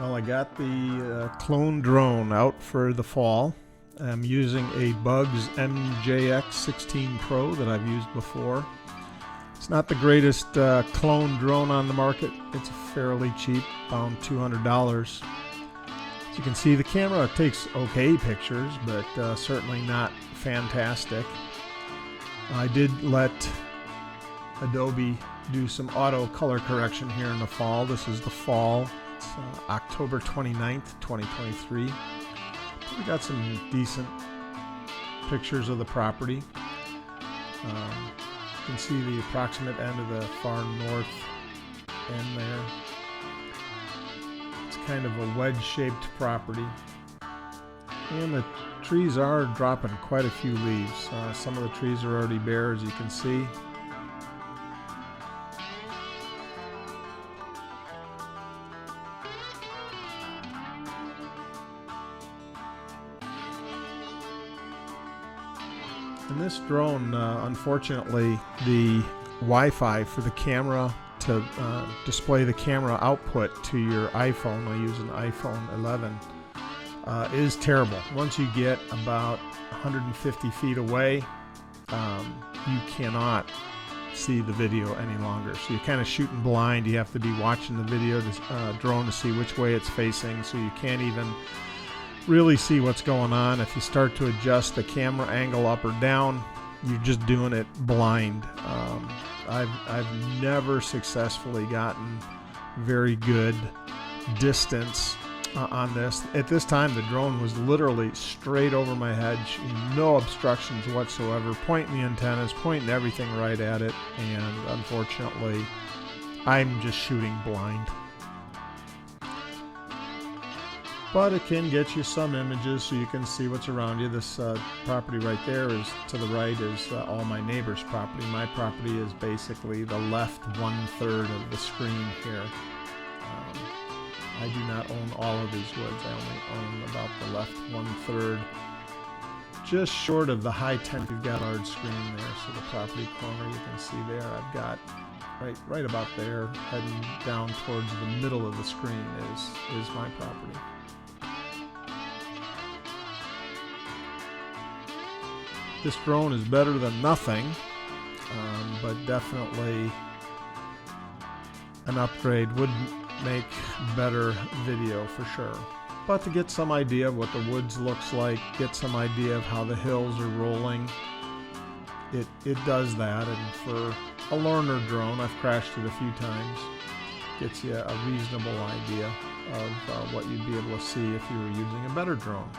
Well, I got the clone drone out for the fall. I'm using a BUGS MJX 16 Pro that I've used before. It's not the greatest clone drone on the market. It's fairly cheap, around $200. As you can see, the camera takes okay pictures, but certainly not fantastic. I did let Adobe do some auto color correction here in the fall. This is the fall. It's October 29th, 2023. We got some decent pictures of the property. You can see the approximate end of the far north end there. It's kind of a wedge-shaped property. And the trees are dropping quite a few leaves. Some of the trees are already bare, as you can see. In this drone, unfortunately, the Wi-Fi for the camera to display the camera output to your iPhone, I use an iPhone 11, is terrible. Once you get about 150 feet away, you cannot see the video any longer. So you're kind of shooting blind. You have to be watching the video drone to see which way it's facing, so you can't even really see what's going on. If you start to adjust the camera angle up or down, you're just doing it blind. I've never successfully gotten very good distance on this. At this time, the drone was literally straight over my head, no obstructions whatsoever, pointing the antennas, pointing everything right at it, and unfortunately, I'm just shooting blind. But it can get you some images so you can see what's around you. This property right there is to the right is all my neighbor's property. My property is basically the left 1/3 of the screen here. I do not own all of these woods. I only own about the left 1/3. Just short of the high tent, you've got a large screen there. So the property corner you can see there, I've got right about there, heading down towards the middle of the screen is my property. This drone is better than nothing, but definitely an upgrade would make better video for sure. But to get some idea of what the woods looks like, get some idea of how the hills are rolling, it does that. And for a learner drone, I've crashed it a few times, gets you a reasonable idea of what you'd be able to see if you were using a better drone.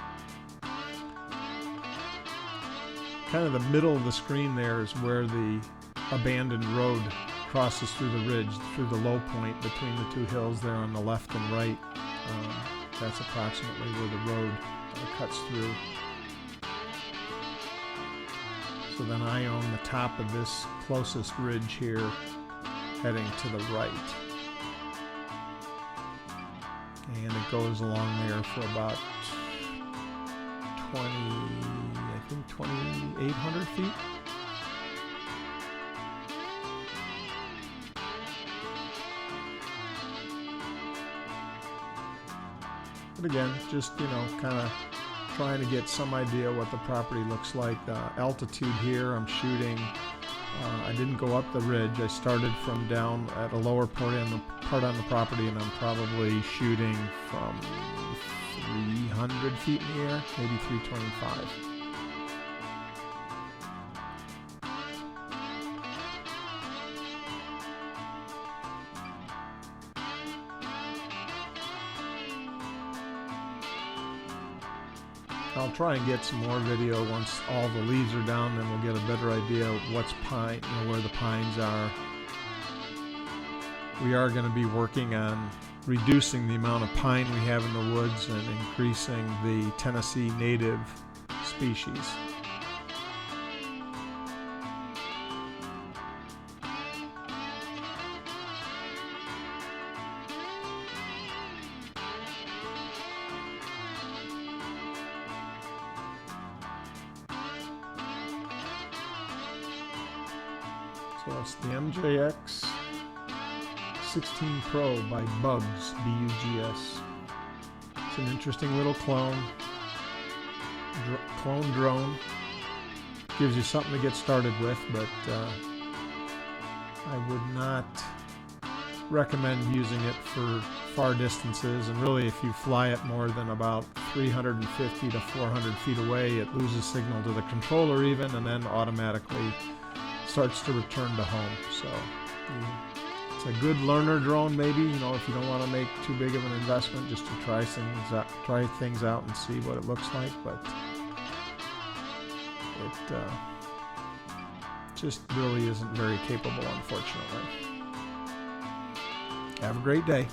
Kind of the middle of the screen there is where the abandoned road crosses through the ridge, through the low point between the two hills there on the left and right. That's approximately where the road cuts through. So then I own the top of this closest ridge here, heading to the right. And it goes along there for about 2,800 feet. But again, just, kind of trying to get some idea what the property looks like. Altitude here, I'm shooting, I didn't go up the ridge. I started from down at a lower part on the property, and I'm probably shooting from 300 feet in the air, maybe 325. I'll try and get some more video once all the leaves are down, then we'll get a better idea of what's pine, where the pines are. We are going to be working on reducing the amount of pine we have in the woods and increasing the Tennessee native species. So it's the MJX 16 Pro by BUGS, B-U-G-S. It's an interesting little clone drone. Gives you something to get started with, but I would not recommend using it for far distances, and really if you fly it more than about 350 to 400 feet away, it loses signal to the controller even, and then automatically starts to return to home. So it's a good learner drone, maybe, you know, if you don't want to make too big of an investment, just to try things out and see what it looks like. But it just really isn't very capable, unfortunately. Have a great day.